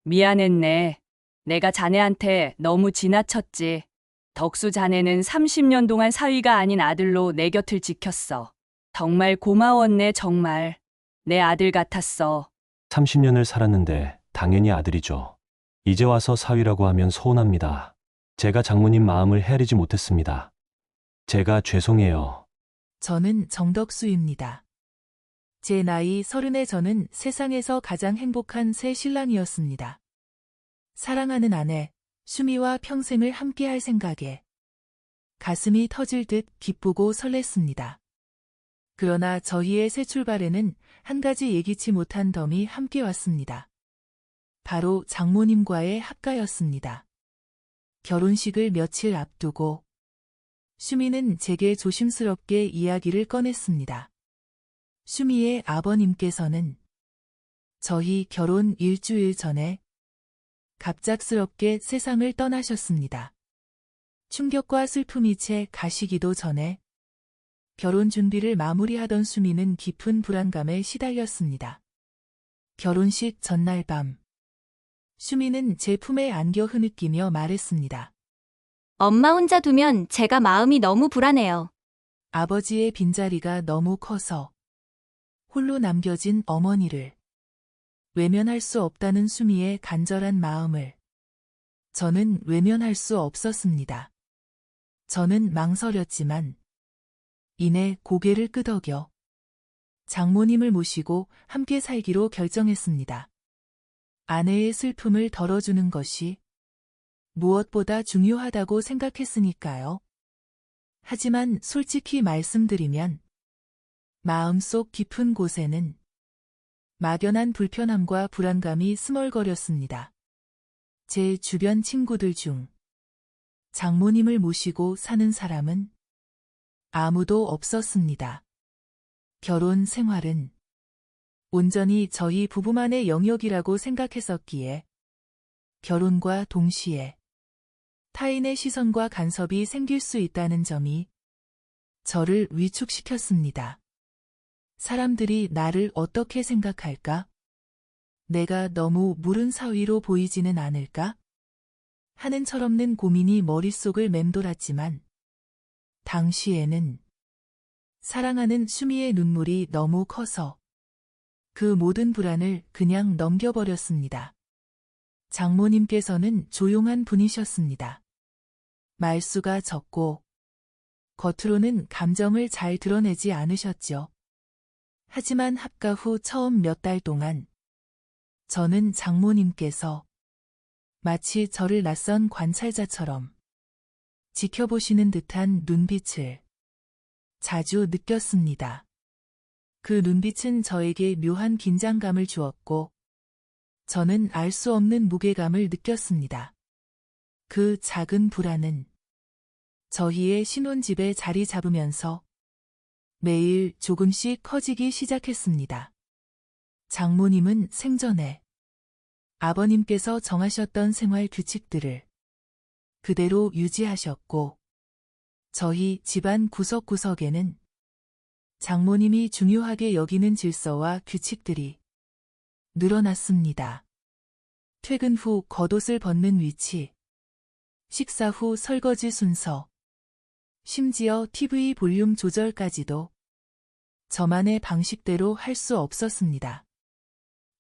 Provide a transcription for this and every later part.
미안했네. 내가 자네한테 너무 지나쳤지. 덕수 자네는 30년 동안 사위가 아닌 아들로 내 곁을 지켰어. 정말 고마웠네, 정말. 내 아들 같았어. 30년을 살았는데 당연히 아들이죠. 이제 와서 사위라고 하면 서운합니다. 제가 장모님 마음을 헤아리지 못했습니다. 제가 죄송해요. 저는 정덕수입니다. 제 나이 30에 저는 세상에서 가장 행복한 새 신랑이었습니다. 사랑하는 아내, 수미와 평생을 함께할 생각에 가슴이 터질 듯 기쁘고 설렜습니다. 그러나 저희의 새 출발에는 한 가지 예기치 못한 덤이 함께 왔습니다. 바로 장모님과의 합가였습니다. 결혼식을 며칠 앞두고 수미는 제게 조심스럽게 이야기를 꺼냈습니다. 수미의 아버님께서는 저희 결혼 일주일 전에 갑작스럽게 세상을 떠나셨습니다. 충격과 슬픔이 채 가시기도 전에 결혼 준비를 마무리하던 수미는 깊은 불안감에 시달렸습니다. 결혼식 전날 밤, 수미는 제 품에 안겨 흐느끼며 말했습니다. 엄마 혼자 두면 제가 마음이 너무 불안해요. 아버지의 빈자리가 너무 커서 홀로 남겨진 어머니를 외면할 수 없다는 수미의 간절한 마음을 저는 외면할 수 없었습니다. 저는 망설였지만 이내 고개를 끄덕여 장모님을 모시고 함께 살기로 결정했습니다. 아내의 슬픔을 덜어주는 것이 무엇보다 중요하다고 생각했으니까요. 하지만 솔직히 말씀드리면 마음속 깊은 곳에는 막연한 불편함과 불안감이 스멀거렸습니다. 제 주변 친구들 중 장모님을 모시고 사는 사람은 아무도 없었습니다. 결혼 생활은 온전히 저희 부부만의 영역이라고 생각했었기에 결혼과 동시에 타인의 시선과 간섭이 생길 수 있다는 점이 저를 위축시켰습니다. 사람들이 나를 어떻게 생각할까? 내가 너무 무른 사위로 보이지는 않을까? 하는 철없는 고민이 머릿속을 맴돌았지만 당시에는 사랑하는 수미의 눈물이 너무 커서 그 모든 불안을 그냥 넘겨버렸습니다. 장모님께서는 조용한 분이셨습니다. 말수가 적고 겉으로는 감정을 잘 드러내지 않으셨죠. 하지만 합가 후 처음 몇 달 동안 저는 장모님께서 마치 저를 낯선 관찰자처럼 지켜보시는 듯한 눈빛을 자주 느꼈습니다. 그 눈빛은 저에게 묘한 긴장감을 주었고 저는 알 수 없는 무게감을 느꼈습니다. 그 작은 불안은 저희의 신혼집에 자리 잡으면서 매일 조금씩 커지기 시작했습니다. 장모님은 생전에 아버님께서 정하셨던 생활 규칙들을 그대로 유지하셨고 저희 집안 구석구석에는 장모님이 중요하게 여기는 질서와 규칙들이 늘어났습니다. 퇴근 후 겉옷을 벗는 위치, 식사 후 설거지 순서, 심지어 TV 볼륨 조절까지도 저만의 방식대로 할 수 없었습니다.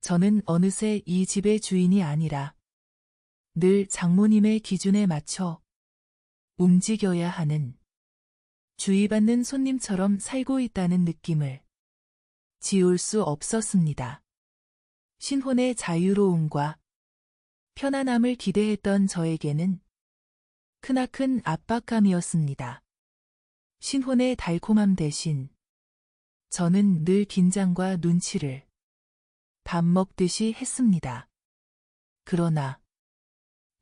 저는 어느새 이 집의 주인이 아니라 늘 장모님의 기준에 맞춰 움직여야 하는 주의받는 손님처럼 살고 있다는 느낌을 지울 수 없었습니다. 신혼의 자유로움과 편안함을 기대했던 저에게는 크나큰 압박감이었습니다. 신혼의 달콤함 대신 저는 늘 긴장과 눈치를 밥 먹듯이 했습니다. 그러나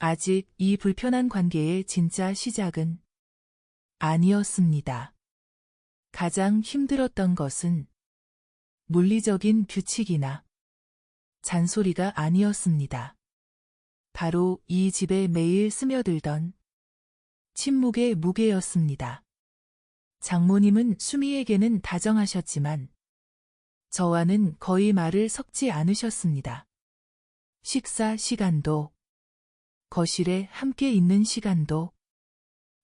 아직 이 불편한 관계의 진짜 시작은 아니었습니다. 가장 힘들었던 것은 물리적인 규칙이나 잔소리가 아니었습니다. 바로 이 집에 매일 스며들던 침묵의 무게였습니다. 장모님은 수미에게는 다정하셨지만 저와는 거의 말을 섞지 않으셨습니다. 식사 시간도, 거실에 함께 있는 시간도,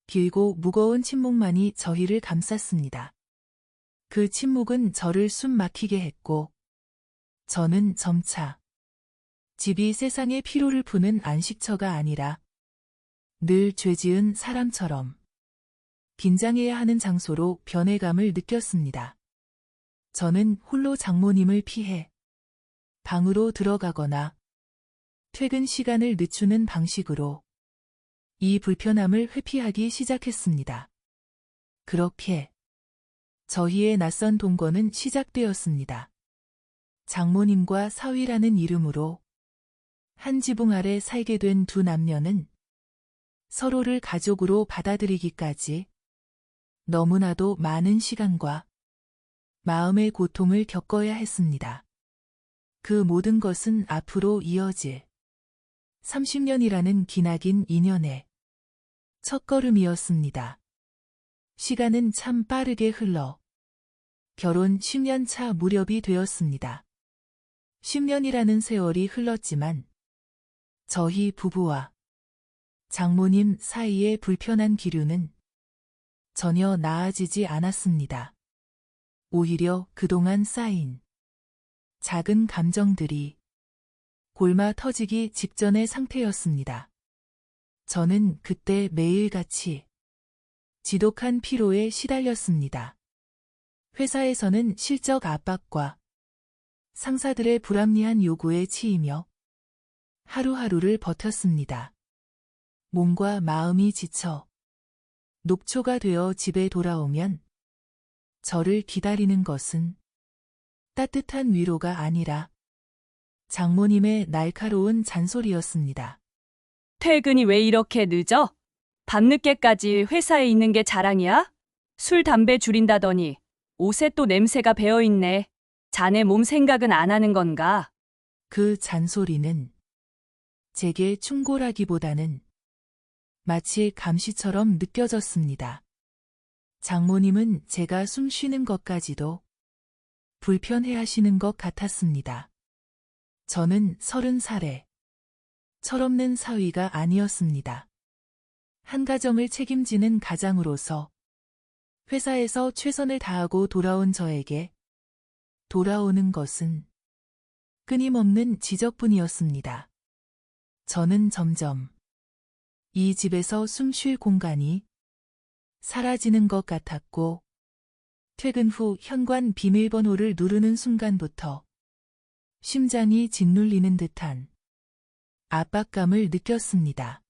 길고 무거운 침묵만이 저희를 감쌌습니다. 그 침묵은 저를 숨 막히게 했고, 저는 점차 집이 세상의 피로를 푸는 안식처가 아니라 늘 죄지은 사람처럼 긴장해야 하는 장소로 변해감을 느꼈습니다. 저는 홀로 장모님을 피해 방으로 들어가거나 퇴근 시간을 늦추는 방식으로 이 불편함을 회피하기 시작했습니다. 그렇게 저희의 낯선 동거는 시작되었습니다. 장모님과 사위라는 이름으로 한 지붕 아래 살게 된 두 남녀는 서로를 가족으로 받아들이기까지 너무나도 많은 시간과 마음의 고통을 겪어야 했습니다. 그 모든 것은 앞으로 이어질 30년이라는 기나긴 인연의 첫걸음이었습니다. 시간은 참 빠르게 흘러 결혼 10년 차 무렵이 되었습니다. 10년이라는 세월이 흘렀지만 저희 부부와 장모님 사이의 불편한 기류는 전혀 나아지지 않았습니다. 오히려 그동안 쌓인 작은 감정들이 골마 터지기 직전의 상태였습니다. 저는 그때 매일같이 지독한 피로에 시달렸습니다. 회사에서는 실적 압박과 상사들의 불합리한 요구에 치이며 하루하루를 버텼습니다. 몸과 마음이 지쳐 녹초가 되어 집에 돌아오면 저를 기다리는 것은 따뜻한 위로가 아니라 장모님의 날카로운 잔소리였습니다. 퇴근이 왜 이렇게 늦어? 밤늦게까지 회사에 있는 게 자랑이야? 술, 담배 줄인다더니 옷에 또 냄새가 배어있네. 자네 몸 생각은 안 하는 건가? 그 잔소리는 제게 충고라기보다는 마치 감시처럼 느껴졌습니다. 장모님은 제가 숨 쉬는 것까지도 불편해하시는 것 같았습니다. 저는 30살에 철없는 사위가 아니었습니다. 한 가정을 책임지는 가장으로서 회사에서 최선을 다하고 돌아온 저에게 돌아오는 것은 끊임없는 지적뿐이었습니다. 저는 점점 이 집에서 숨 쉴 공간이 사라지는 것 같았고, 퇴근 후 현관 비밀번호를 누르는 순간부터 심장이 짓눌리는 듯한 압박감을 느꼈습니다.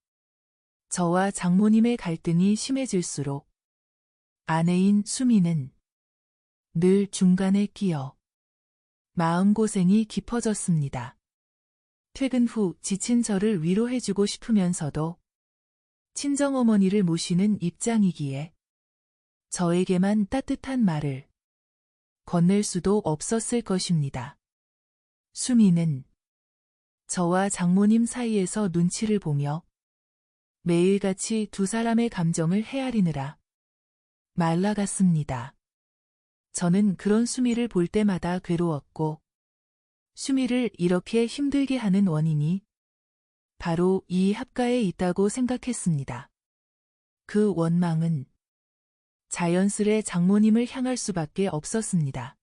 저와 장모님의 갈등이 심해질수록 아내인 수미는 늘 중간에 끼어 마음고생이 깊어졌습니다. 퇴근 후 지친 저를 위로해주고 싶으면서도 친정어머니를 모시는 입장이기에 저에게만 따뜻한 말을 건넬 수도 없었을 것입니다. 수미는 저와 장모님 사이에서 눈치를 보며 매일같이 두 사람의 감정을 헤아리느라 말라갔습니다. 저는 그런 수미를 볼 때마다 괴로웠고, 수미를 이렇게 힘들게 하는 원인이 바로 이 합가에 있다고 생각했습니다. 그 원망은 자연스레 장모님을 향할 수밖에 없었습니다.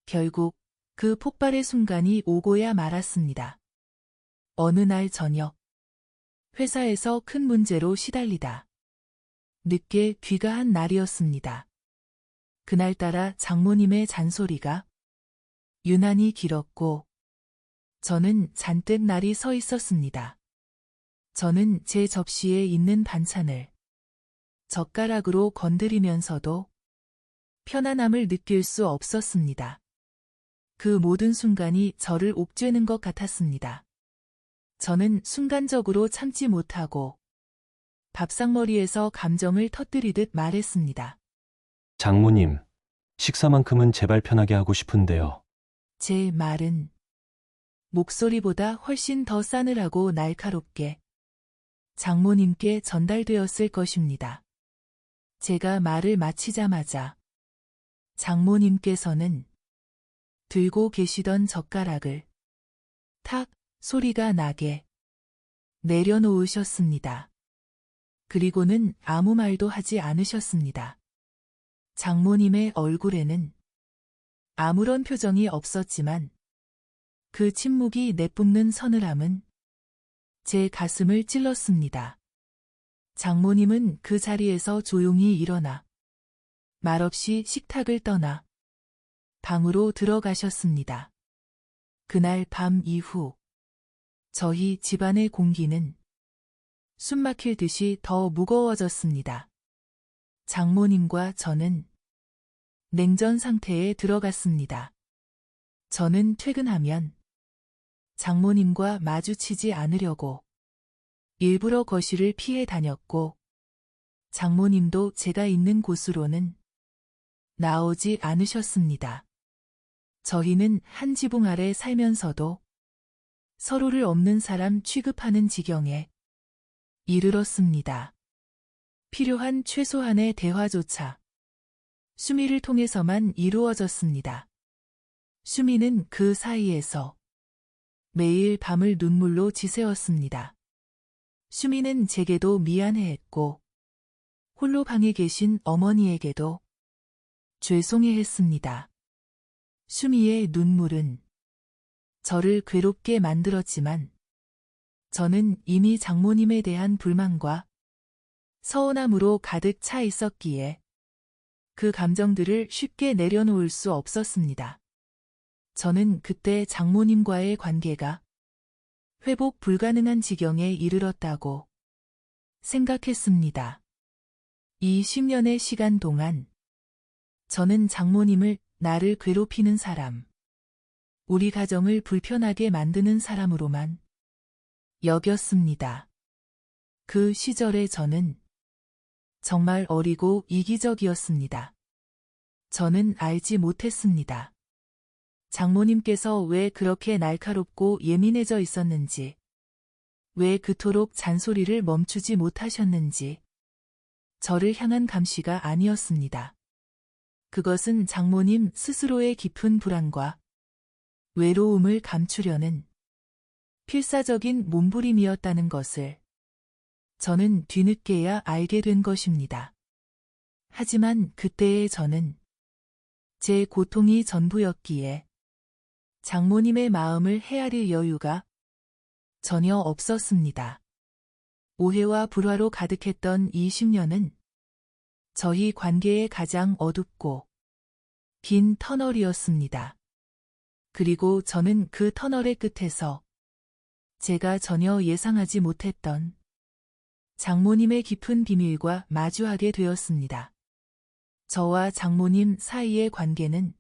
결국 그 폭발의 순간이 오고야 말았습니다. 어느 날 저녁, 회사에서 큰 문제로 시달리다 늦게 귀가한 날이었습니다. 그날따라 장모님의 잔소리가 유난히 길었고 저는 잔뜩 날이 서 있었습니다. 저는 제 접시에 있는 반찬을 젓가락으로 건드리면서도 편안함을 느낄 수 없었습니다. 그 모든 순간이 저를 옥죄는 것 같았습니다. 저는 순간적으로 참지 못하고 밥상머리에서 감정을 터뜨리듯 말했습니다. 장모님, 식사만큼은 제발 편하게 하고 싶은데요. 제 말은 목소리보다 훨씬 더 싸늘하고 날카롭게 장모님께 전달되었을 것입니다. 제가 말을 마치자마자 장모님께서는 들고 계시던 젓가락을 탁 소리가 나게 내려놓으셨습니다. 그리고는 아무 말도 하지 않으셨습니다. 장모님의 얼굴에는 아무런 표정이 없었지만 그 침묵이 내뿜는 서늘함은 제 가슴을 찔렀습니다. 장모님은 그 자리에서 조용히 일어나 말없이 식탁을 떠나 방으로 들어가셨습니다. 그날 밤 이후 저희 집안의 공기는 숨막힐 듯이 더 무거워졌습니다. 장모님과 저는 냉전 상태에 들어갔습니다. 저는 퇴근하면 장모님과 마주치지 않으려고 일부러 거실을 피해 다녔고 장모님도 제가 있는 곳으로는 나오지 않으셨습니다. 저희는 한 지붕 아래 살면서도 서로를 없는 사람 취급하는 지경에 이르렀습니다. 필요한 최소한의 대화조차 수미를 통해서만 이루어졌습니다. 수미는 그 사이에서 매일 밤을 눈물로 지새웠습니다. 수미는 제게도 미안해했고 홀로 방에 계신 어머니에게도 죄송해했습니다. 수미의 눈물은 저를 괴롭게 만들었지만 저는 이미 장모님에 대한 불만과 서운함으로 가득 차 있었기에 그 감정들을 쉽게 내려놓을 수 없었습니다. 저는 그때 장모님과의 관계가 회복 불가능한 지경에 이르렀다고 생각했습니다. 이 10년의 시간 동안 저는 장모님을 나를 괴롭히는 사람, 우리 가정을 불편하게 만드는 사람으로만 여겼습니다. 그 시절에 저는 정말 어리고 이기적이었습니다. 저는 알지 못했습니다. 장모님께서 왜 그렇게 날카롭고 예민해져 있었는지, 왜 그토록 잔소리를 멈추지 못하셨는지, 저를 향한 감시가 아니었습니다. 그것은 장모님 스스로의 깊은 불안과 외로움을 감추려는 필사적인 몸부림이었다는 것을 저는 뒤늦게야 알게 된 것입니다. 하지만 그때의 저는 제 고통이 전부였기에 장모님의 마음을 헤아릴 여유가 전혀 없었습니다. 오해와 불화로 가득했던 20년은 저희 관계의 가장 어둡고 긴 터널이었습니다. 그리고 저는 그 터널의 끝에서 제가 전혀 예상하지 못했던 장모님의 깊은 비밀과 마주하게 되었습니다. 저와 장모님 사이의 관계는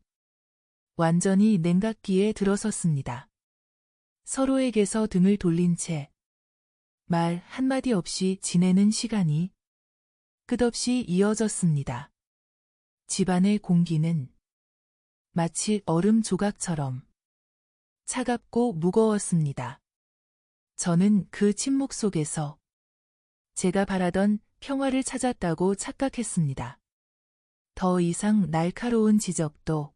완전히 냉각기에 들어섰습니다. 서로에게서 등을 돌린 채 말 한마디 없이 지내는 시간이 끝없이 이어졌습니다. 집안의 공기는 마치 얼음 조각처럼 차갑고 무거웠습니다. 저는 그 침묵 속에서 제가 바라던 평화를 찾았다고 착각했습니다. 더 이상 날카로운 지적도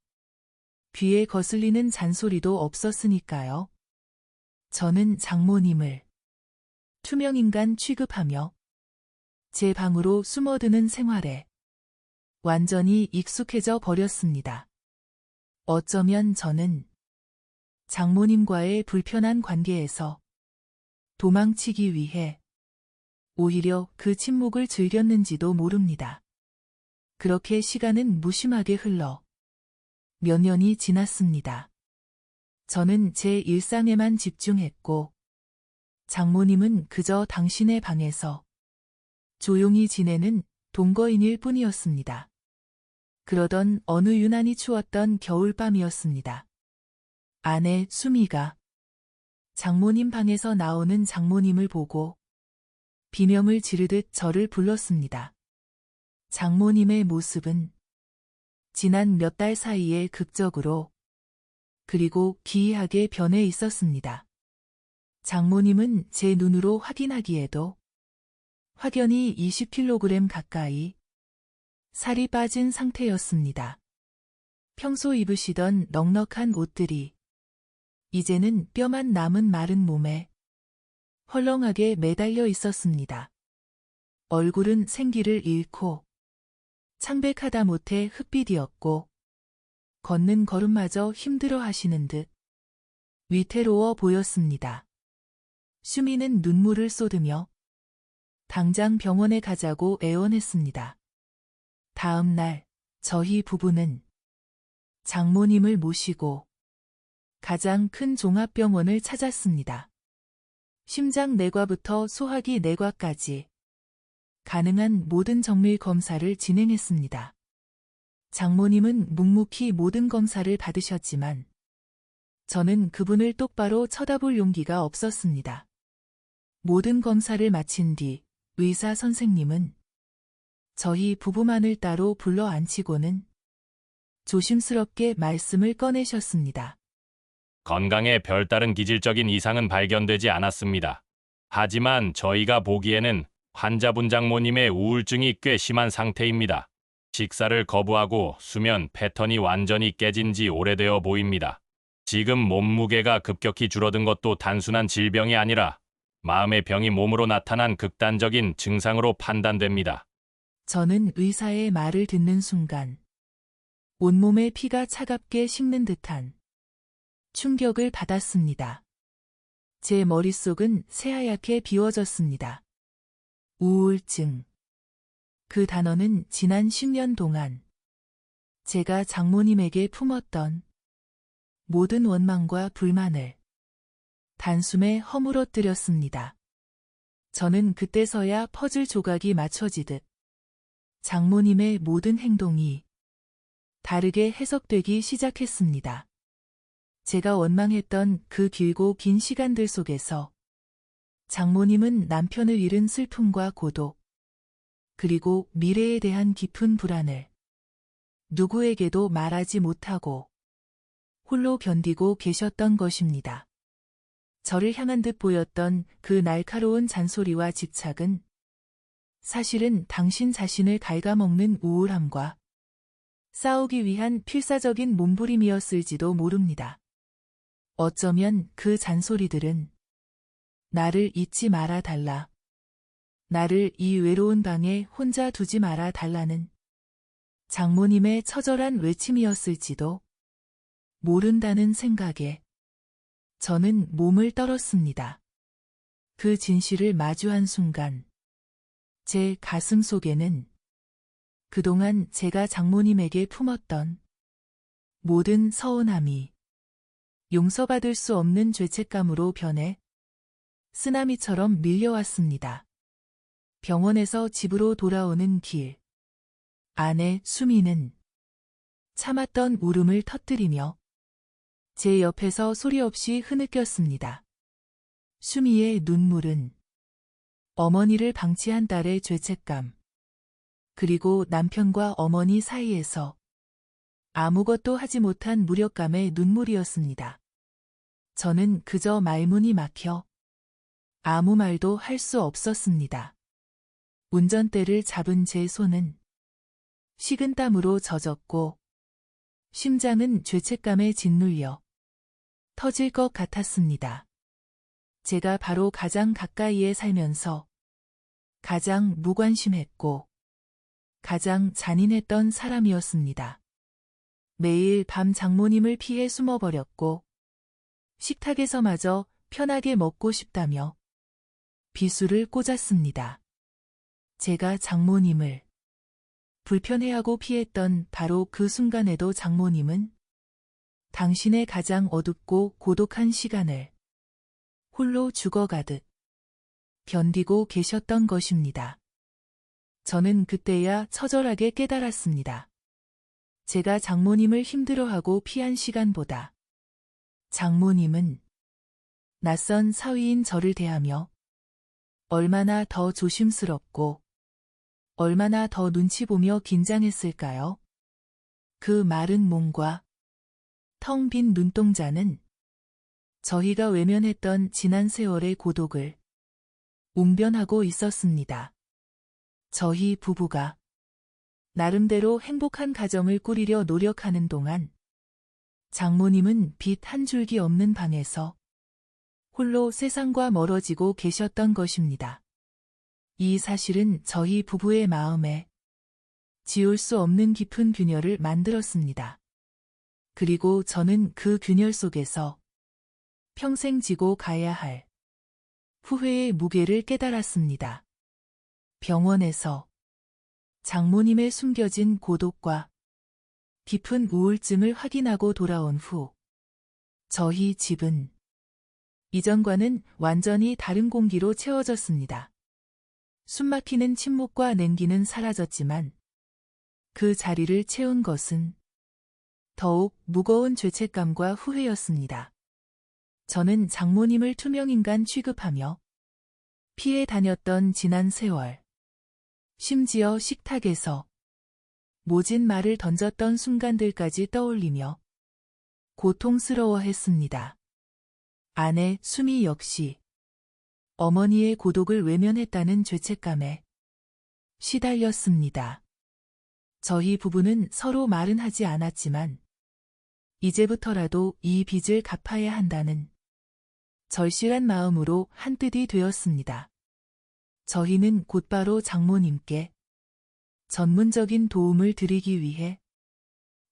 귀에 거슬리는 잔소리도 없었으니까요. 저는 장모님을 투명인간 취급하며 제 방으로 숨어드는 생활에 완전히 익숙해져 버렸습니다. 어쩌면 저는 장모님과의 불편한 관계에서 도망치기 위해 오히려 그 침묵을 즐겼는지도 모릅니다. 그렇게 시간은 무심하게 흘러 몇 년이 지났습니다. 저는 제 일상에만 집중했고 장모님은 그저 당신의 방에서 조용히 지내는 동거인일 뿐이었습니다. 그러던 어느 유난히 추웠던 겨울밤이었습니다. 아내 수미가 장모님 방에서 나오는 장모님을 보고 비명을 지르듯 저를 불렀습니다. 장모님의 모습은 지난 몇 달 사이에 극적으로 그리고 기이하게 변해 있었습니다. 장모님은 제 눈으로 확인하기에도 확연히 20kg 가까이 살이 빠진 상태였습니다. 평소 입으시던 넉넉한 옷들이 이제는 뼈만 남은 마른 몸에 헐렁하게 매달려 있었습니다. 얼굴은 생기를 잃고 창백하다 못해 흙빛이었고 걷는 걸음마저 힘들어 하시는 듯 위태로워 보였습니다. 슈미는 눈물을 쏟으며 당장 병원에 가자고 애원했습니다. 다음 날 저희 부부는 장모님을 모시고 가장 큰 종합병원을 찾았습니다. 심장 내과부터 소화기 내과까지 가능한 모든 정밀 검사를 진행했습니다. 장모님은 묵묵히 모든 검사를 받으셨지만 저는 그분을 똑바로 쳐다볼 용기가 없었습니다. 모든 검사를 마친 뒤 의사 선생님은 저희 부부만을 따로 불러 앉히고는 조심스럽게 말씀을 꺼내셨습니다. 건강에 별다른 기질적인 이상은 발견되지 않았습니다. 하지만 저희가 보기에는 환자분 장모님의 우울증이 꽤 심한 상태입니다. 식사를 거부하고 수면 패턴이 완전히 깨진 지 오래되어 보입니다. 지금 몸무게가 급격히 줄어든 것도 단순한 질병이 아니라 마음의 병이 몸으로 나타난 극단적인 증상으로 판단됩니다. 저는 의사의 말을 듣는 순간 온몸에 피가 차갑게 식는 듯한 충격을 받았습니다. 제 머릿속은 새하얗게 비워졌습니다. 우울증. 그 단어는 지난 10년 동안 제가 장모님에게 품었던 모든 원망과 불만을 단숨에 허물어뜨렸습니다. 저는 그때서야 퍼즐 조각이 맞춰지듯 장모님의 모든 행동이 다르게 해석되기 시작했습니다. 제가 원망했던 그 길고 긴 시간들 속에서 장모님은 남편을 잃은 슬픔과 고독, 그리고 미래에 대한 깊은 불안을 누구에게도 말하지 못하고 홀로 견디고 계셨던 것입니다. 저를 향한 듯 보였던 그 날카로운 잔소리와 집착은 사실은 당신 자신을 갉아먹는 우울함과 싸우기 위한 필사적인 몸부림이었을지도 모릅니다. 어쩌면 그 잔소리들은 나를 잊지 말아 달라, 나를 이 외로운 방에 혼자 두지 말아 달라는 장모님의 처절한 외침이었을지도 모른다는 생각에 저는 몸을 떨었습니다. 그 진실을 마주한 순간 제 가슴 속에는 그동안 제가 장모님에게 품었던 모든 서운함이 용서받을 수 없는 죄책감으로 변해 쓰나미처럼 밀려왔습니다. 병원에서 집으로 돌아오는 길. 아내 수미는 참았던 울음을 터뜨리며 제 옆에서 소리 없이 흐느꼈습니다. 수미의 눈물은 어머니를 방치한 딸의 죄책감, 그리고 남편과 어머니 사이에서 아무것도 하지 못한 무력감의 눈물이었습니다. 저는 그저 말문이 막혀 아무 말도 할 수 없었습니다. 운전대를 잡은 제 손은 식은땀으로 젖었고 심장은 죄책감에 짓눌려 터질 것 같았습니다. 제가 바로 가장 가까이에 살면서 가장 무관심했고 가장 잔인했던 사람이었습니다. 매일 밤 장모님을 피해 숨어버렸고 식탁에서마저 편하게 먹고 싶다며 비수를 꽂았습니다. 제가 장모님을 불편해하고 피했던 바로 그 순간에도 장모님은 당신의 가장 어둡고 고독한 시간을 홀로 죽어가듯 견디고 계셨던 것입니다. 저는 그때야 처절하게 깨달았습니다. 제가 장모님을 힘들어하고 피한 시간보다 장모님은 낯선 사위인 저를 대하며 얼마나 더 조심스럽고 얼마나 더 눈치 보며 긴장했을까요? 그 마른 몸과 텅 빈 눈동자는 저희가 외면했던 지난 세월의 고독을 웅변하고 있었습니다. 저희 부부가 나름대로 행복한 가정을 꾸리려 노력하는 동안 장모님은 빛 한 줄기 없는 방에서 홀로 세상과 멀어지고 계셨던 것입니다. 이 사실은 저희 부부의 마음에 지울 수 없는 깊은 균열을 만들었습니다. 그리고 저는 그 균열 속에서 평생 지고 가야 할 후회의 무게를 깨달았습니다. 병원에서 장모님의 숨겨진 고독과 깊은 우울증을 확인하고 돌아온 후 저희 집은 이전과는 완전히 다른 공기로 채워졌습니다. 숨막히는 침묵과 냉기는 사라졌지만 그 자리를 채운 것은 더욱 무거운 죄책감과 후회였습니다. 저는 장모님을 투명인간 취급하며 피해 다녔던 지난 세월, 심지어 식탁에서 모진 말을 던졌던 순간들까지 떠올리며 고통스러워했습니다. 아내 수미 역시 어머니의 고독을 외면했다는 죄책감에 시달렸습니다. 저희 부부는 서로 말은 하지 않았지만 이제부터라도 이 빚을 갚아야 한다는 절실한 마음으로 한뜻이 되었습니다. 저희는 곧바로 장모님께 전문적인 도움을 드리기 위해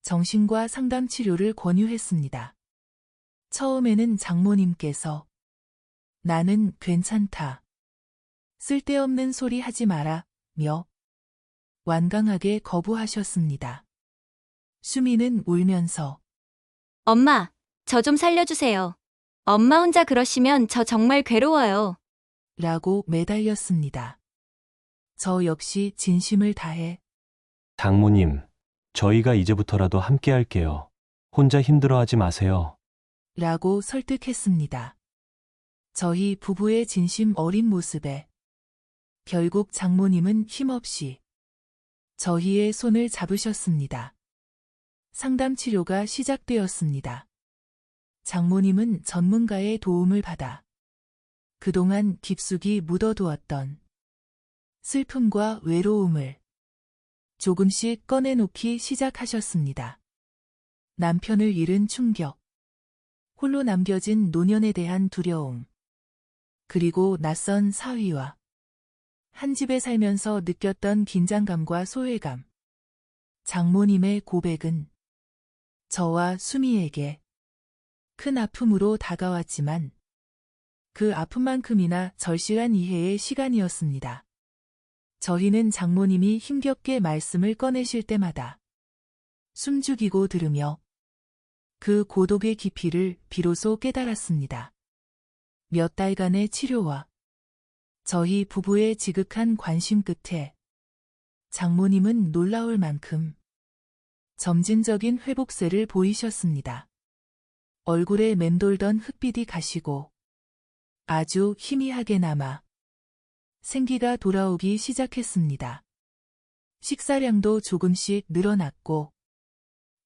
정신과 상담 치료를 권유했습니다. 처음에는 장모님께서 나는 괜찮다, 쓸데없는 소리 하지 마라며 완강하게 거부하셨습니다. 수미는 울면서 엄마, 저 좀 살려주세요. 엄마 혼자 그러시면 저 정말 괴로워요. 라고 매달렸습니다. 저 역시 진심을 다해 장모님, 저희가 이제부터라도 함께 할게요. 혼자 힘들어하지 마세요. 라고 설득했습니다. 저희 부부의 진심 어린 모습에 결국 장모님은 힘없이 저희의 손을 잡으셨습니다. 상담 치료가 시작되었습니다. 장모님은 전문가의 도움을 받아 그동안 깊숙이 묻어두었던 슬픔과 외로움을 조금씩 꺼내놓기 시작하셨습니다. 남편을 잃은 충격, 홀로 남겨진 노년에 대한 두려움, 그리고 낯선 사위와 한 집에 살면서 느꼈던 긴장감과 소외감. 장모님의 고백은 저와 수미에게 큰 아픔으로 다가왔지만 그 아픔만큼이나 절실한 이해의 시간이었습니다. 저희는 장모님이 힘겹게 말씀을 꺼내실 때마다 숨죽이고 들으며 그 고독의 깊이를 비로소 깨달았습니다. 몇 달간의 치료와 저희 부부의 지극한 관심 끝에 장모님은 놀라울 만큼 점진적인 회복세를 보이셨습니다. 얼굴에 맴돌던 흑빛이 가시고 아주 희미하게 남아 생기가 돌아오기 시작했습니다. 식사량도 조금씩 늘어났고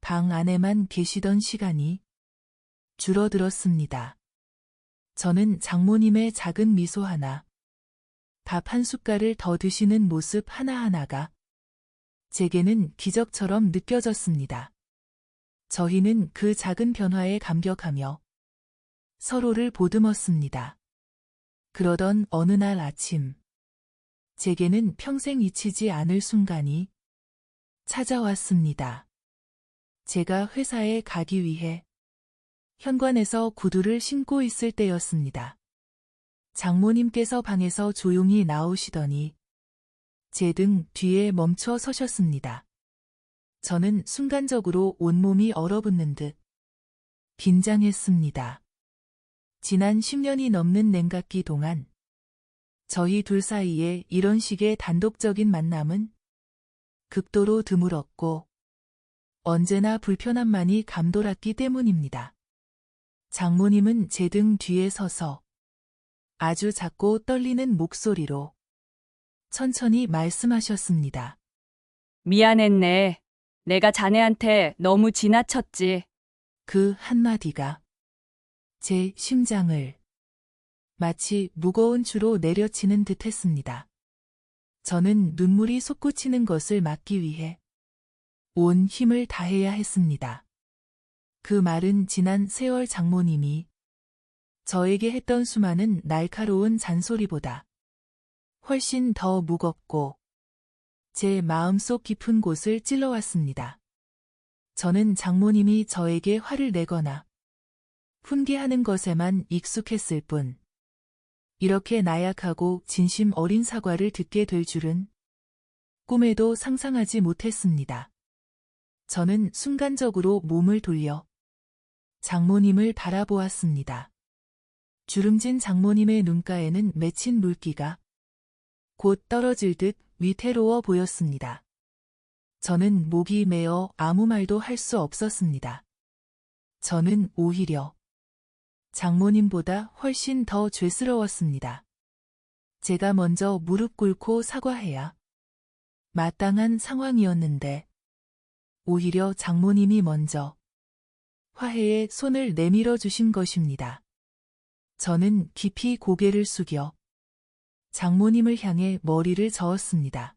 방 안에만 계시던 시간이 줄어들었습니다. 저는 장모님의 작은 미소 하나, 밥 한 숟갈을 더 드시는 모습 하나하나가 제게는 기적처럼 느껴졌습니다. 저희는 그 작은 변화에 감격하며 서로를 보듬었습니다. 그러던 어느 날 아침, 제게는 평생 잊히지 않을 순간이 찾아왔습니다. 제가 회사에 가기 위해 현관에서 구두를 신고 있을 때였습니다. 장모님께서 방에서 조용히 나오시더니 제 등 뒤에 멈춰 서셨습니다. 저는 순간적으로 온몸이 얼어붙는 듯 긴장했습니다. 지난 10년이 넘는 냉각기 동안 저희 둘 사이에 이런 식의 단독적인 만남은 극도로 드물었고 언제나 불편함만이 감돌았기 때문입니다. 장모님은 제 등 뒤에 서서 아주 작고 떨리는 목소리로 천천히 말씀하셨습니다. 미안했네. 내가 자네한테 너무 지나쳤지. 그 한마디가 제 심장을 마치 무거운 추로 내려치는 듯 했습니다. 저는 눈물이 솟구치는 것을 막기 위해 온 힘을 다해야 했습니다. 그 말은 지난 세월 장모님이 저에게 했던 수많은 날카로운 잔소리보다 훨씬 더 무겁고 제 마음속 깊은 곳을 찔러왔습니다. 저는 장모님이 저에게 화를 내거나 훈계하는 것에만 익숙했을 뿐, 이렇게 나약하고 진심 어린 사과를 듣게 될 줄은 꿈에도 상상하지 못했습니다. 저는 순간적으로 몸을 돌려 장모님을 바라보았습니다. 주름진 장모님의 눈가에는 맺힌 물기가 곧 떨어질 듯 위태로워 보였습니다. 저는 목이 메어 아무 말도 할 수 없었습니다. 저는 오히려 장모님보다 훨씬 더 죄스러웠습니다. 제가 먼저 무릎 꿇고 사과해야 마땅한 상황이었는데, 오히려 장모님이 먼저 화해에 손을 내밀어 주신 것입니다. 저는 깊이 고개를 숙여 장모님을 향해 머리를 저었습니다.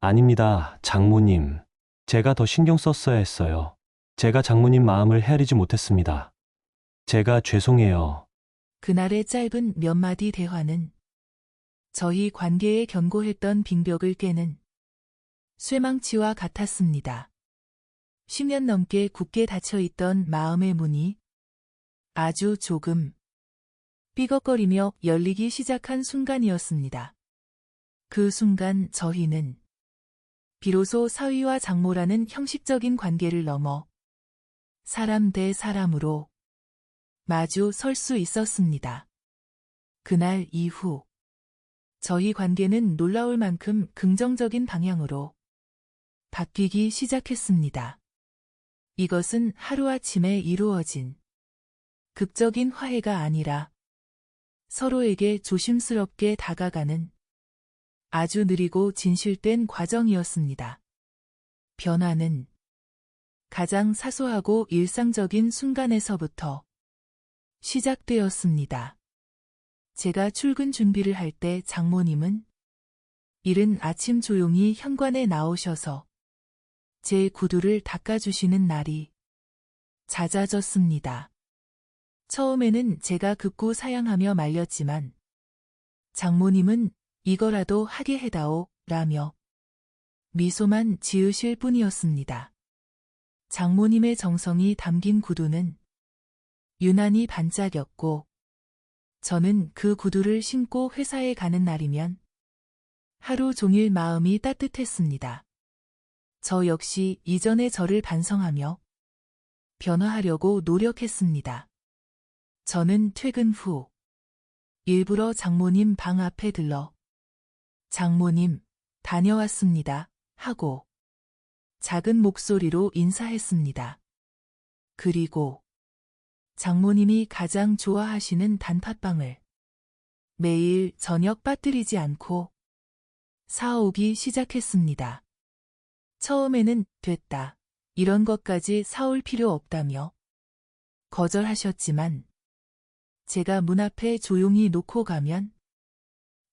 아닙니다, 장모님. 제가 더 신경 썼어야 했어요. 제가 장모님 마음을 헤아리지 못했습니다. 제가 죄송해요. 그날의 짧은 몇 마디 대화는 저희 관계에 견고했던 빙벽을 깨는 쇠망치와 같았습니다. 10년 넘게 굳게 닫혀있던 마음의 문이 아주 조금 삐걱거리며 열리기 시작한 순간이었습니다. 그 순간 저희는 비로소 사위와 장모라는 형식적인 관계를 넘어 사람 대 사람으로 마주 설 수 있었습니다. 그날 이후 저희 관계는 놀라울 만큼 긍정적인 방향으로 바뀌기 시작했습니다. 이것은 하루아침에 이루어진 극적인 화해가 아니라 서로에게 조심스럽게 다가가는 아주 느리고 진실된 과정이었습니다. 변화는 가장 사소하고 일상적인 순간에서부터 시작되었습니다. 제가 출근 준비를 할 때 장모님은 이른 아침 조용히 현관에 나오셔서 제 구두를 닦아주시는 날이 잦아졌습니다. 처음에는 제가 극구 사양하며 말렸지만 장모님은 이거라도 하게 해다오 라며 미소만 지으실 뿐이었습니다. 장모님의 정성이 담긴 구두는 유난히 반짝였고, 저는 그 구두를 신고 회사에 가는 날이면 하루 종일 마음이 따뜻했습니다. 저 역시 이전의 저를 반성하며 변화하려고 노력했습니다. 저는 퇴근 후 일부러 장모님 방 앞에 들러 장모님, 다녀왔습니다 하고 작은 목소리로 인사했습니다. 그리고 장모님이 가장 좋아하시는 단팥빵을 매일 저녁 빠뜨리지 않고 사오기 시작했습니다. 처음에는 됐다, 이런 것까지 사올 필요 없다며 거절하셨지만 제가 문 앞에 조용히 놓고 가면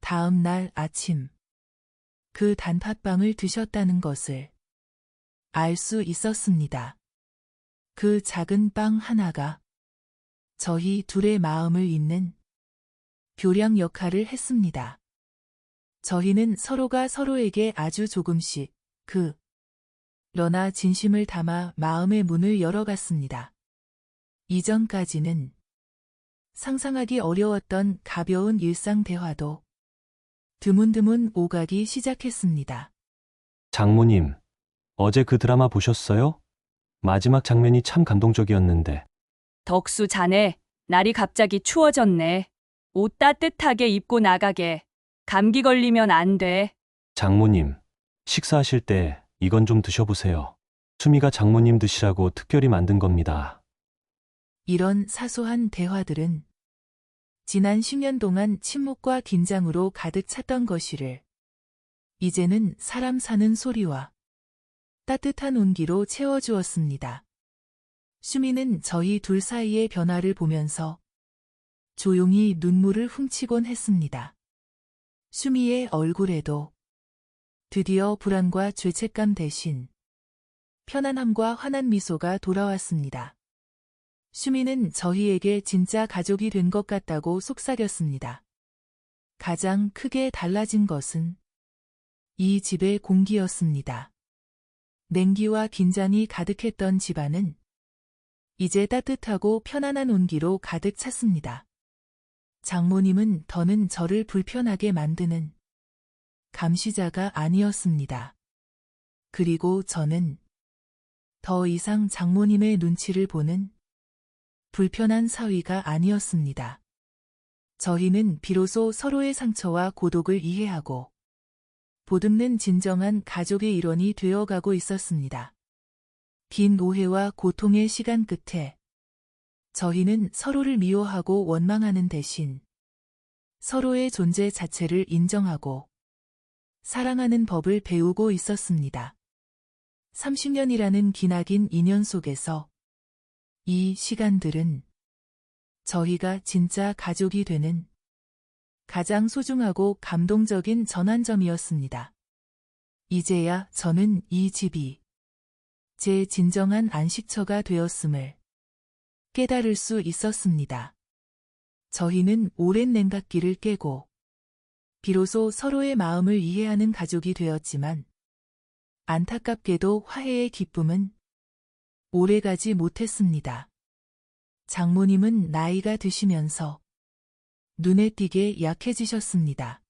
다음 날 아침 그 단팥빵을 드셨다는 것을 알 수 있었습니다. 그 작은 빵 하나가 저희 둘의 마음을 잇는 교량 역할을 했습니다. 저희는 서로가 서로에게 아주 조금씩 그러나 진심을 담아 마음의 문을 열어갔습니다. 이전까지는 상상하기 어려웠던 가벼운 일상 대화도 드문드문 오가기 시작했습니다. 장모님, 어제 그 드라마 보셨어요? 마지막 장면이 참 감동적이었는데. 덕수 자네, 날이 갑자기 추워졌네. 옷 따뜻하게 입고 나가게. 감기 걸리면 안 돼. 장모님, 식사하실 때 이건 좀 드셔보세요. 수미가 장모님 드시라고 특별히 만든 겁니다. 이런 사소한 대화들은 지난 10년 동안 침묵과 긴장으로 가득 찼던 것이를 이제는 사람 사는 소리와 따뜻한 온기로 채워주었습니다. 수미는 저희 둘 사이의 변화를 보면서 조용히 눈물을 훔치곤 했습니다. 수미의 얼굴에도 드디어 불안과 죄책감 대신 편안함과 환한 미소가 돌아왔습니다. 슈미는 저희에게 진짜 가족이 된 것 같다고 속삭였습니다. 가장 크게 달라진 것은 이 집의 공기였습니다. 냉기와 긴장이 가득했던 집안은 이제 따뜻하고 편안한 온기로 가득 찼습니다. 장모님은 더는 저를 불편하게 만드는 감시자가 아니었습니다. 그리고 저는 더 이상 장모님의 눈치를 보는 불편한 사위가 아니었습니다. 저희는 비로소 서로의 상처와 고독을 이해하고 보듬는 진정한 가족의 일원이 되어가고 있었습니다. 긴 오해와 고통의 시간 끝에 저희는 서로를 미워하고 원망하는 대신 서로의 존재 자체를 인정하고 사랑하는 법을 배우고 있었습니다. 30년이라는 기나긴 인연 속에서 이 시간들은 저희가 진짜 가족이 되는 가장 소중하고 감동적인 전환점이었습니다. 이제야 저는 이 집이 제 진정한 안식처가 되었음을 깨달을 수 있었습니다. 저희는 오랜 냉각기를 깨고 비로소 서로의 마음을 이해하는 가족이 되었지만 안타깝게도 화해의 기쁨은 오래가지 못했습니다. 장모님은 나이가 드시면서 눈에 띄게 약해지셨습니다.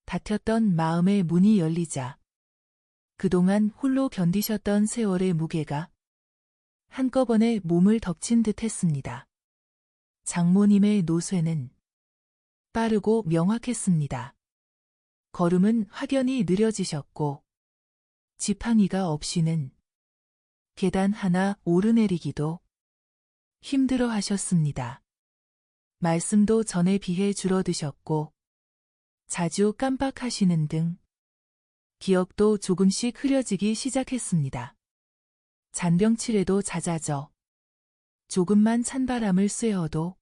닫혔던 마음의 문이 열리자 그동안 홀로 견디셨던 세월의 무게가 한꺼번에 몸을 덮친 듯 했습니다. 장모님의 노쇠는 빠르고 명확했습니다. 걸음은 확연히 느려지셨고 지팡이가 없이는 계단 하나 오르내리기도 힘들어 하셨습니다. 말씀도 전에 비해 줄어드셨고 자주 깜빡하시는 등 기억도 조금씩 흐려지기 시작했습니다. 잔병치레도 잦아져 조금만 찬바람을 쐬어도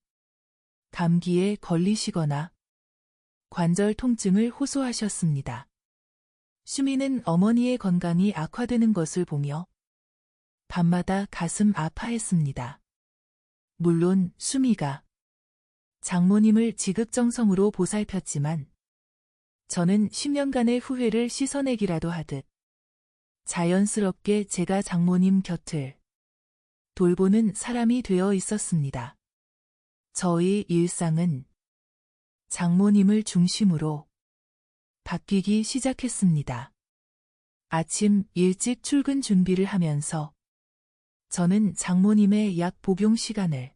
감기에 걸리시거나 관절 통증을 호소하셨습니다. 슈미는 어머니의 건강이 악화되는 것을 보며 밤마다 가슴 아파했습니다. 물론 슈미가 장모님을 지극정성으로 보살폈지만 저는 10년간의 후회를 씻어내기라도 하듯 자연스럽게 제가 장모님 곁을 돌보는 사람이 되어 있었습니다. 저의 일상은 장모님을 중심으로 바뀌기 시작했습니다. 아침 일찍 출근 준비를 하면서 저는 장모님의 약 복용 시간을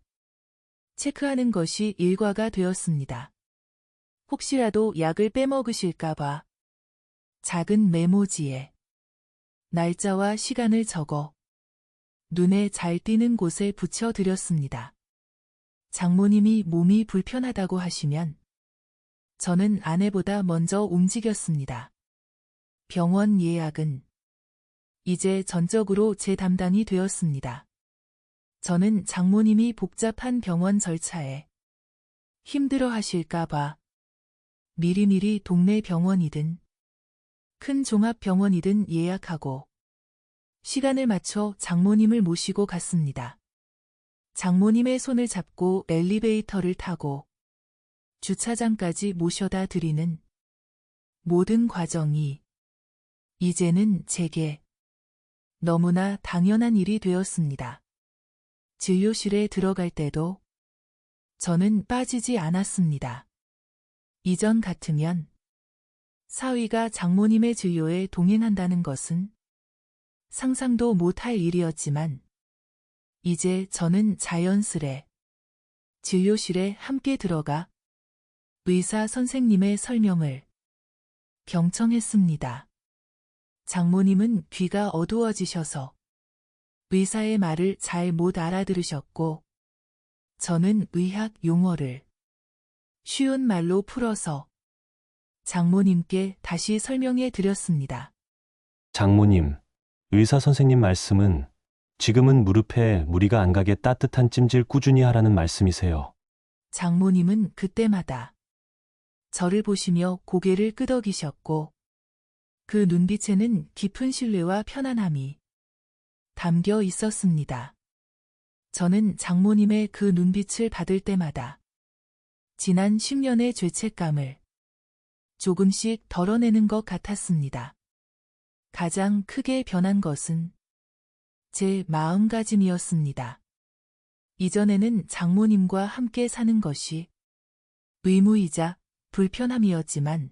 체크하는 것이 일과가 되었습니다. 혹시라도 약을 빼먹으실까봐 작은 메모지에 날짜와 시간을 적어 눈에 잘 띄는 곳에 붙여드렸습니다. 장모님이 몸이 불편하다고 하시면 저는 아내보다 먼저 움직였습니다. 병원 예약은 이제 전적으로 제 담당이 되었습니다. 저는 장모님이 복잡한 병원 절차에 힘들어 하실까봐 미리미리 동네 병원이든 큰 종합병원이든 예약하고 시간을 맞춰 장모님을 모시고 갔습니다. 장모님의 손을 잡고 엘리베이터를 타고 주차장까지 모셔다 드리는 모든 과정이 이제는 제게 너무나 당연한 일이 되었습니다. 진료실에 들어갈 때도 저는 빠지지 않았습니다. 이전 같으면 사위가 장모님의 진료에 동행한다는 것은 상상도 못할 일이었지만 이제 저는 자연스레 진료실에 함께 들어가 의사 선생님의 설명을 경청했습니다. 장모님은 귀가 어두워지셔서 의사의 말을 잘 못 알아들으셨고 저는 의학 용어를 쉬운 말로 풀어서 장모님께 다시 설명해 드렸습니다. 장모님, 의사 선생님 말씀은 지금은 무릎에 무리가 안 가게 따뜻한 찜질 꾸준히 하라는 말씀이세요. 장모님은 그때마다 저를 보시며 고개를 끄덕이셨고 그 눈빛에는 깊은 신뢰와 편안함이 담겨 있었습니다. 저는 장모님의 그 눈빛을 받을 때마다 지난 10년의 죄책감을 조금씩 덜어내는 것 같았습니다. 가장 크게 변한 것은 제 마음가짐이었습니다. 이전에는 장모님과 함께 사는 것이 의무이자 불편함이었지만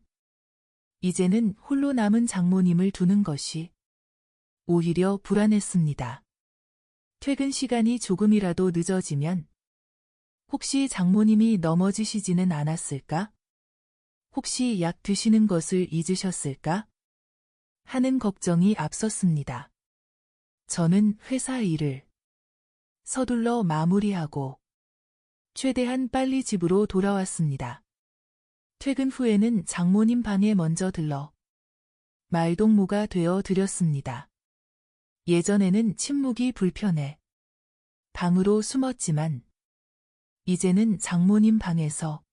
이제는 홀로 남은 장모님을 두는 것이 오히려 불안했습니다. 퇴근 시간이 조금이라도 늦어지면 혹시 장모님이 넘어지시지는 않았을까? 혹시 약 드시는 것을 잊으셨을까? 하는 걱정이 앞섰습니다. 저는 회사 일을 서둘러 마무리하고 최대한 빨리 집으로 돌아왔습니다. 퇴근 후에는 장모님 방에 먼저 들러 말동무가 되어 드렸습니다. 예전에는 침묵이 불편해 방으로 숨었지만 이제는 장모님 방에서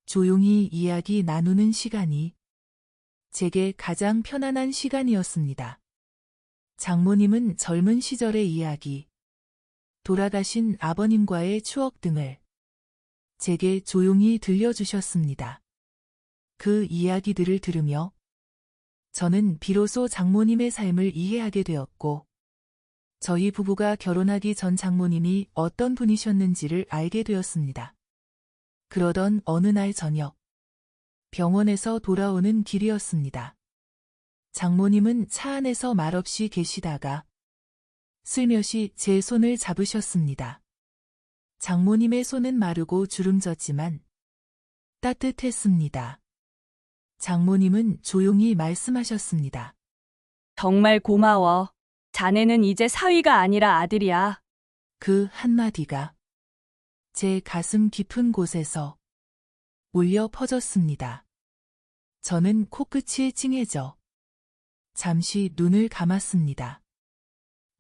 조용히 이야기 나누는 시간이 제게 가장 편안한 시간이었습니다. 장모님은 젊은 시절의 이야기, 돌아가신 아버님과의 추억 등을 제게 조용히 들려주셨습니다. 그 이야기들을 들으며 저는 비로소 장모님의 삶을 이해하게 되었고, 저희 부부가 결혼하기 전 장모님이 어떤 분이셨는지를 알게 되었습니다. 그러던 어느 날 저녁, 병원에서 돌아오는 길이었습니다. 장모님은 차 안에서 말없이 계시다가 슬며시 제 손을 잡으셨습니다. 장모님의 손은 마르고 주름졌지만 따뜻했습니다. 장모님은 조용히 말씀하셨습니다. 정말 고마워. 자네는 이제 사위가 아니라 아들이야. 그 한마디가 제 가슴 깊은 곳에서 울려 퍼졌습니다. 저는 코끝이 찡해져 잠시 눈을 감았습니다.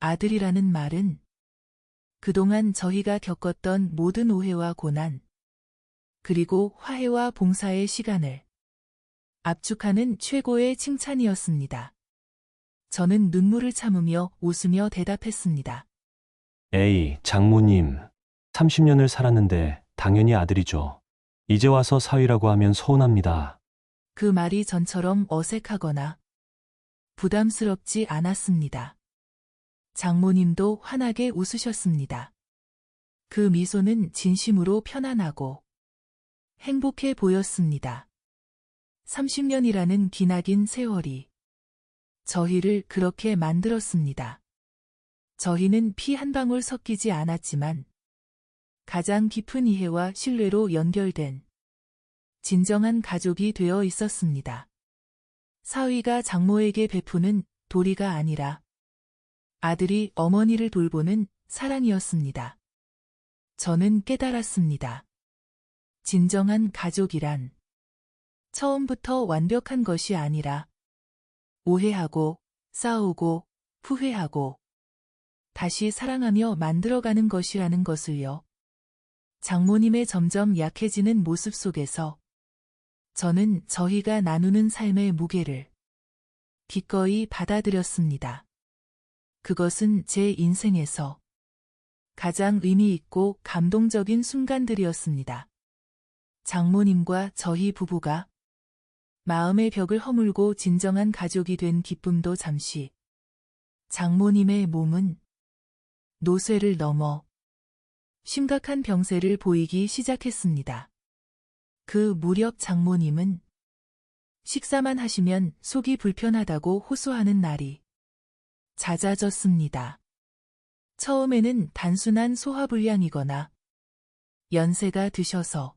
아들이라는 말은 그동안 저희가 겪었던 모든 오해와 고난, 그리고 화해와 봉사의 시간을 압축하는 최고의 칭찬이었습니다. 저는 눈물을 참으며 웃으며 대답했습니다. 에이, 장모님. 30년을 살았는데 당연히 아들이죠. 이제 와서 사위라고 하면 서운합니다. 그 말이 전처럼 어색하거나 부담스럽지 않았습니다. 장모님도 환하게 웃으셨습니다. 그 미소는 진심으로 편안하고 행복해 보였습니다. 30년이라는 기나긴 세월이 저희를 그렇게 만들었습니다. 저희는 피 한 방울 섞이지 않았지만 가장 깊은 이해와 신뢰로 연결된 진정한 가족이 되어 있었습니다. 사위가 장모에게 베푸는 도리가 아니라 아들이 어머니를 돌보는 사랑이었습니다. 저는 깨달았습니다. 진정한 가족이란 처음부터 완벽한 것이 아니라 오해하고 싸우고 후회하고 다시 사랑하며 만들어가는 것이라는 것을요. 장모님의 점점 약해지는 모습 속에서 저는 저희가 나누는 삶의 무게를 기꺼이 받아들였습니다. 그것은 제 인생에서 가장 의미 있고 감동적인 순간들이었습니다. 장모님과 저희 부부가 마음의 벽을 허물고 진정한 가족이 된 기쁨도 잠시, 장모님의 몸은 노쇠를 넘어 심각한 병세를 보이기 시작했습니다. 그 무렵 장모님은 식사만 하시면 속이 불편하다고 호소하는 날이 잦아졌습니다. 처음에는 단순한 소화불량이거나 연세가 드셔서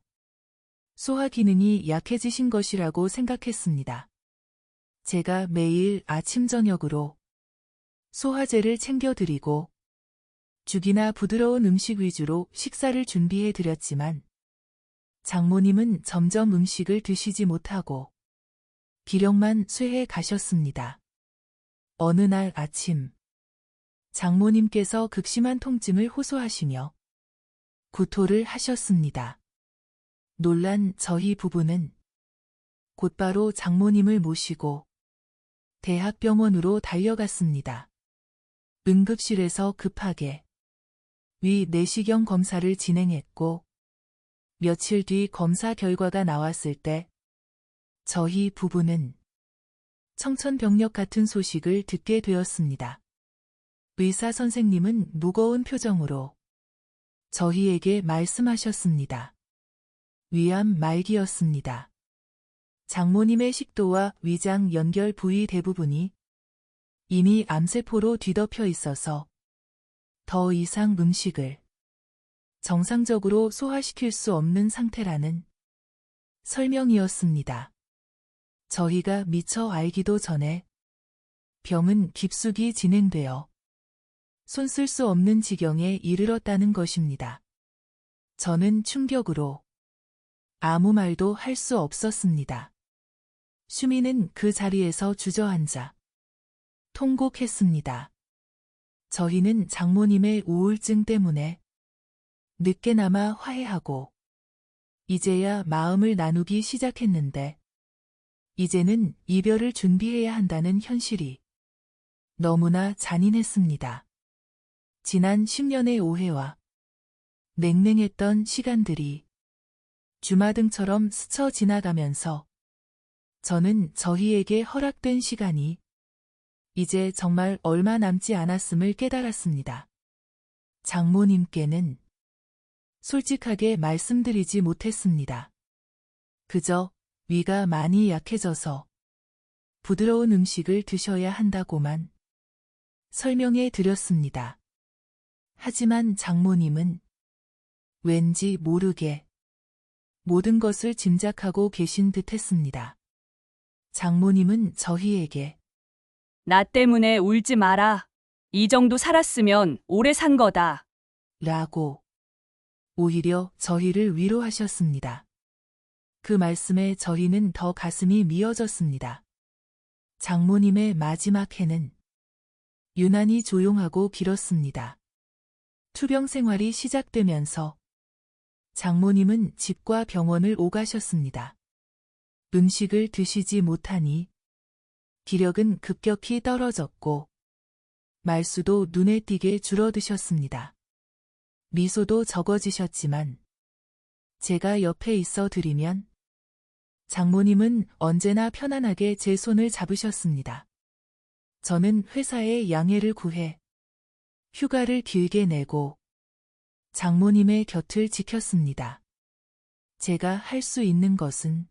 소화 기능이 약해지신 것이라고 생각했습니다. 제가 매일 아침 저녁으로 소화제를 챙겨드리고 죽이나 부드러운 음식 위주로 식사를 준비해 드렸지만 장모님은 점점 음식을 드시지 못하고 기력만 쇠해 가셨습니다. 어느 날 아침 장모님께서 극심한 통증을 호소하시며 구토를 하셨습니다. 놀란 저희 부부는 곧바로 장모님을 모시고 대학병원으로 달려갔습니다. 응급실에서 급하게 위 내시경 검사를 진행했고 며칠 뒤 검사 결과가 나왔을 때 저희 부부는 청천벽력 같은 소식을 듣게 되었습니다. 의사 선생님은 무거운 표정으로 저희에게 말씀하셨습니다. 위암 말기였습니다. 장모님의 식도와 위장 연결 부위 대부분이 이미 암세포로 뒤덮여 있어서 더 이상 음식을 정상적으로 소화시킬 수 없는 상태라는 설명이었습니다. 저희가 미처 알기도 전에 병은 깊숙이 진행되어 손 쓸 수 없는 지경에 이르렀다는 것입니다. 저는 충격으로 아무 말도 할 수 없었습니다. 수미는 그 자리에서 주저앉아 통곡했습니다. 저희는 장모님의 우울증 때문에 늦게나마 화해하고 이제야 마음을 나누기 시작했는데 이제는 이별을 준비해야 한다는 현실이 너무나 잔인했습니다. 지난 10년의 오해와 냉랭했던 시간들이 주마등처럼 스쳐 지나가면서 저는 저희에게 허락된 시간이 이제 정말 얼마 남지 않았음을 깨달았습니다. 장모님께는 솔직하게 말씀드리지 못했습니다. 그저 위가 많이 약해져서 부드러운 음식을 드셔야 한다고만 설명해 드렸습니다. 하지만 장모님은 왠지 모르게 모든 것을 짐작하고 계신 듯 했습니다. 장모님은 저희에게 나 때문에 울지 마라. 이 정도 살았으면 오래 산 거다. 라고 오히려 저희를 위로하셨습니다. 그 말씀에 저희는 더 가슴이 미어졌습니다. 장모님의 마지막 해는 유난히 조용하고 길었습니다. 투병 생활이 시작되면서 장모님은 집과 병원을 오가셨습니다. 음식을 드시지 못하니 기력은 급격히 떨어졌고 말수도 눈에 띄게 줄어드셨습니다. 미소도 적어지셨지만 제가 옆에 있어 드리면 장모님은 언제나 편안하게 제 손을 잡으셨습니다. 저는 회사에 양해를 구해 휴가를 길게 내고 장모님의 곁을 지켰습니다. 제가 할 수 있는 것은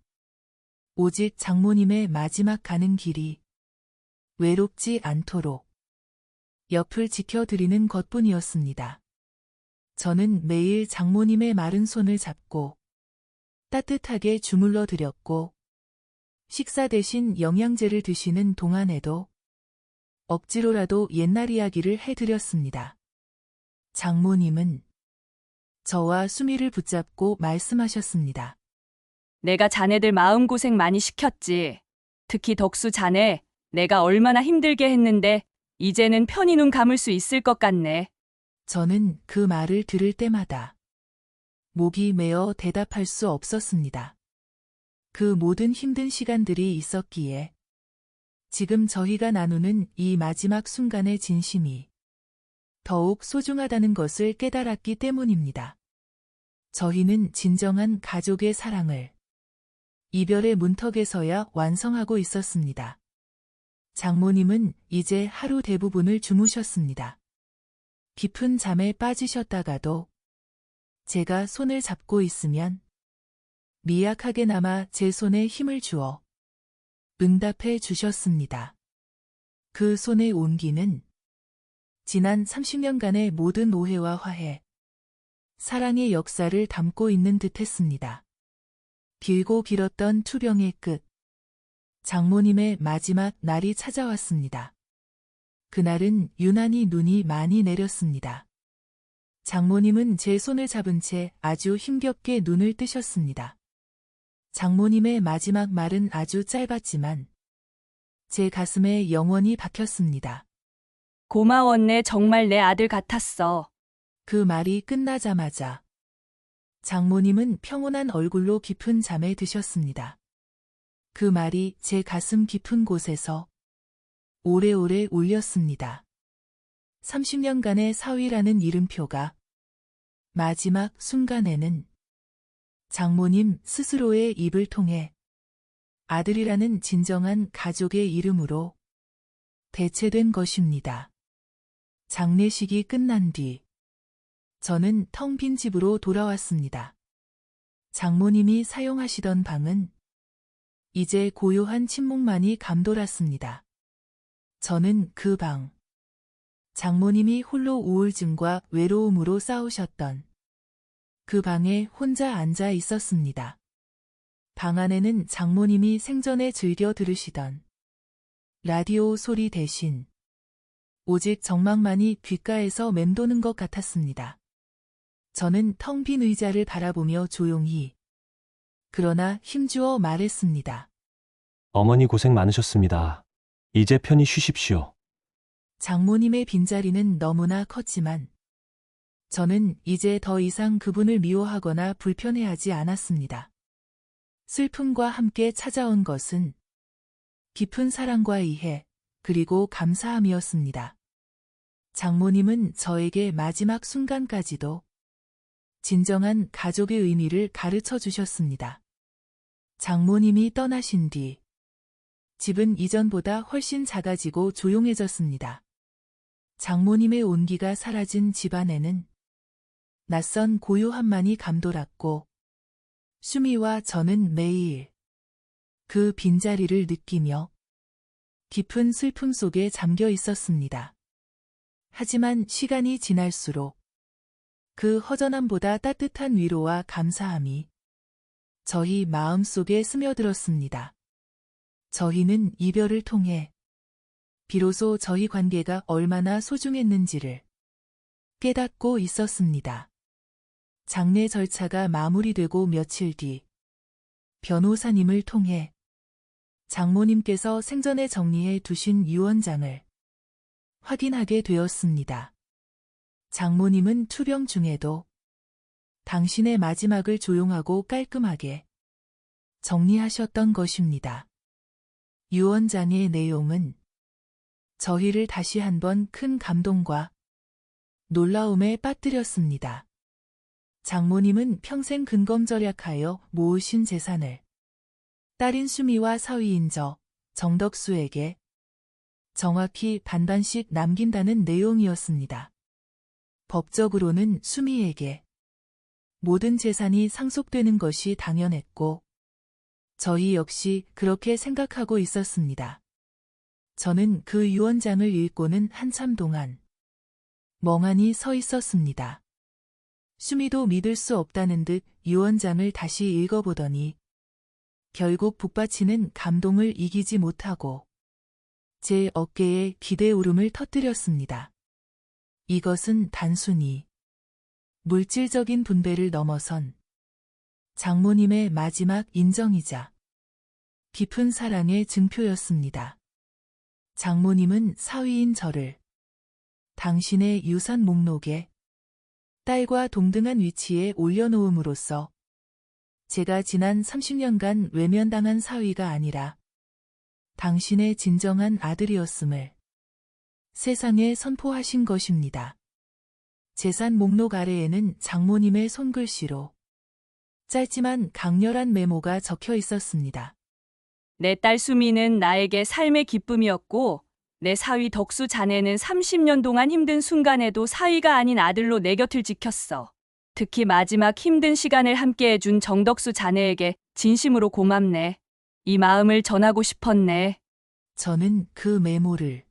오직 장모님의 마지막 가는 길이 외롭지 않도록 옆을 지켜드리는 것뿐이었습니다. 저는 매일 장모님의 마른 손을 잡고 따뜻하게 주물러 드렸고 식사 대신 영양제를 드시는 동안에도 억지로라도 옛날 이야기를 해드렸습니다. 장모님은 저와 수미를 붙잡고 말씀하셨습니다. 내가 자네들 마음고생 많이 시켰지. 특히 덕수 자네, 내가 얼마나 힘들게 했는데 이제는 편히 눈 감을 수 있을 것 같네. 저는 그 말을 들을 때마다 목이 메어 대답할 수 없었습니다. 그 모든 힘든 시간들이 있었기에 지금 저희가 나누는 이 마지막 순간의 진심이 더욱 소중하다는 것을 깨달았기 때문입니다. 저희는 진정한 가족의 사랑을 이별의 문턱에서야 완성하고 있었습니다. 장모님은 이제 하루 대부분을 주무셨습니다. 깊은 잠에 빠지셨다가도 제가 손을 잡고 있으면 미약하게나마 제 손에 힘을 주어 응답해 주셨습니다. 그 손의 온기는 지난 30년간의 모든 오해와 화해, 사랑의 역사를 담고 있는 듯했습니다. 길고 길었던 투병의 끝, 장모님의 마지막 날이 찾아왔습니다. 그날은 유난히 눈이 많이 내렸습니다. 장모님은 제 손을 잡은 채 아주 힘겹게 눈을 뜨셨습니다. 장모님의 마지막 말은 아주 짧았지만 제 가슴에 영원히 박혔습니다. 고마웠네. 정말 내 아들 같았어. 그 말이 끝나자마자 장모님은 평온한 얼굴로 깊은 잠에 드셨습니다. 그 말이 제 가슴 깊은 곳에서 오래오래 울렸습니다. 30년간의 사위라는 이름표가 마지막 순간에는 장모님 스스로의 입을 통해 아들이라는 진정한 가족의 이름으로 대체된 것입니다. 장례식이 끝난 뒤 저는 텅 빈 집으로 돌아왔습니다. 장모님이 사용하시던 방은 이제 고요한 침묵만이 감돌았습니다. 저는 그 방, 장모님이 홀로 우울증과 외로움으로 싸우셨던 그 방에 혼자 앉아 있었습니다. 방 안에는 장모님이 생전에 즐겨 들으시던 라디오 소리 대신 오직 정막만이 귓가에서 맴도는 것 같았습니다. 저는 텅 빈 의자를 바라보며 조용히 그러나 힘주어 말했습니다. 어머니 고생 많으셨습니다. 이제 편히 쉬십시오. 장모님의 빈자리는 너무나 컸지만 저는 이제 더 이상 그분을 미워하거나 불편해하지 않았습니다. 슬픔과 함께 찾아온 것은 깊은 사랑과 이해, 그리고 감사함이었습니다. 장모님은 저에게 마지막 순간까지도 진정한 가족의 의미를 가르쳐 주셨습니다. 장모님이 떠나신 뒤 집은 이전보다 훨씬 작아지고 조용해졌습니다. 장모님의 온기가 사라진 집안에는 낯선 고요함만이 감돌았고 수미와 저는 매일 그 빈자리를 느끼며 깊은 슬픔 속에 잠겨 있었습니다. 하지만 시간이 지날수록 그 허전함보다 따뜻한 위로와 감사함이 저희 마음속에 스며들었습니다. 저희는 이별을 통해 비로소 저희 관계가 얼마나 소중했는지를 깨닫고 있었습니다. 장례 절차가 마무리되고 며칠 뒤 변호사님을 통해 장모님께서 생전에 정리해 두신 유언장을 확인하게 되었습니다. 장모님은 투병 중에도 당신의 마지막을 조용하고 깔끔하게 정리하셨던 것입니다. 유언장의 내용은 저희를 다시 한번 큰 감동과 놀라움에 빠뜨렸습니다. 장모님은 평생 근검절약하여 모으신 재산을 딸인 수미와 사위인 저, 정덕수에게 정확히 반반씩 남긴다는 내용이었습니다. 법적으로는 수미에게 모든 재산이 상속되는 것이 당연했고 저희 역시 그렇게 생각하고 있었습니다. 저는 그 유언장을 읽고는 한참 동안 멍하니 서 있었습니다. 수미도 믿을 수 없다는 듯 유언장을 다시 읽어보더니 결국 북받치는 감동을 이기지 못하고 제 어깨에 기대 울음을 터뜨렸습니다. 이것은 단순히 물질적인 분배를 넘어선 장모님의 마지막 인정이자 깊은 사랑의 증표였습니다. 장모님은 사위인 저를 당신의 유산 목록에 딸과 동등한 위치에 올려놓음으로써 제가 지난 30년간 외면당한 사위가 아니라 당신의 진정한 아들이었음을 세상에 선포하신 것입니다. 재산 목록 아래에는 장모님의 손글씨로 짧지만 강렬한 메모가 적혀 있었습니다. 내 딸 수미는 나에게 삶의 기쁨이었고 내 사위 덕수 자네는 30년 동안 힘든 순간에도 사위가 아닌 아들로 내 곁을 지켰어. 특히 마지막 힘든 시간을 함께해준 정덕수 자네에게 진심으로 고맙네. 이 마음을 전하고 싶었네. 저는 그 메모를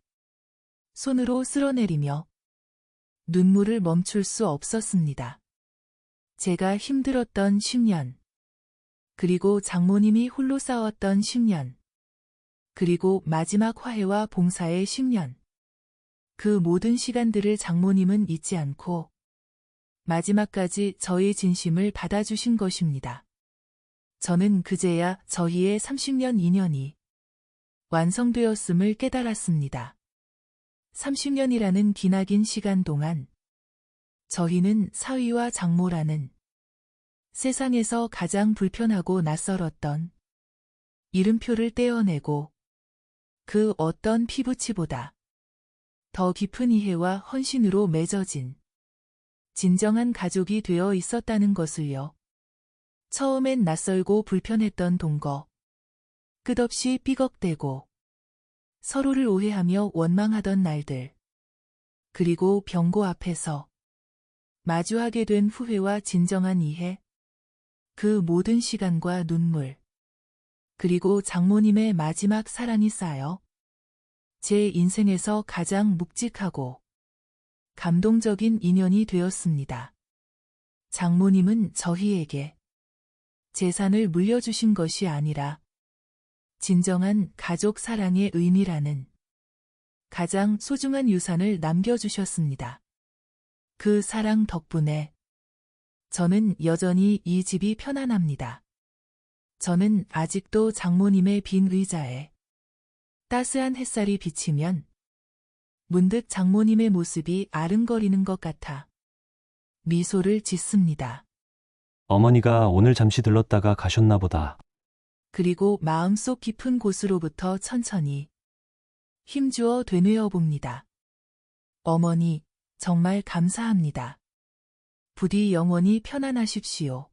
손으로 쓸어내리며 눈물을 멈출 수 없었습니다. 제가 힘들었던 10년, 그리고 장모님이 홀로 싸웠던 10년, 그리고 마지막 화해와 봉사의 10년. 그 모든 시간들을 장모님은 잊지 않고 마지막까지 저의 진심을 받아주신 것입니다. 저는 그제야 저희의 30년 인연이 완성되었음을 깨달았습니다. 30년이라는 기나긴 시간 동안 저희는 사위와 장모라는 세상에서 가장 불편하고 낯설었던 이름표를 떼어내고 그 어떤 피부치보다 더 깊은 이해와 헌신으로 맺어진 진정한 가족이 되어 있었다는 것을요. 처음엔 낯설고 불편했던 동거. 끝없이 삐걱대고 서로를 오해하며 원망하던 날들. 그리고 병고 앞에서 마주하게 된 후회와 진정한 이해. 그 모든 시간과 눈물. 그리고 장모님의 마지막 사랑이 쌓여 제 인생에서 가장 묵직하고 감동적인 인연이 되었습니다. 장모님은 저희에게 재산을 물려주신 것이 아니라 진정한 가족 사랑의 의미라는 가장 소중한 유산을 남겨주셨습니다. 그 사랑 덕분에 저는 여전히 이 집이 편안합니다. 저는 아직도 장모님의 빈 의자에 따스한 햇살이 비치면 문득 장모님의 모습이 아른거리는 것 같아 미소를 짓습니다. 어머니가 오늘 잠시 들렀다가 가셨나 보다. 그리고 마음속 깊은 곳으로부터 천천히 힘주어 되뇌어 봅니다. 어머니, 정말 감사합니다. 부디 영원히 편안하십시오.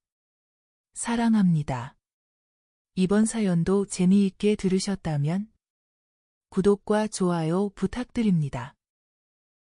사랑합니다. 이번 사연도 재미있게 들으셨다면 구독과 좋아요 부탁드립니다.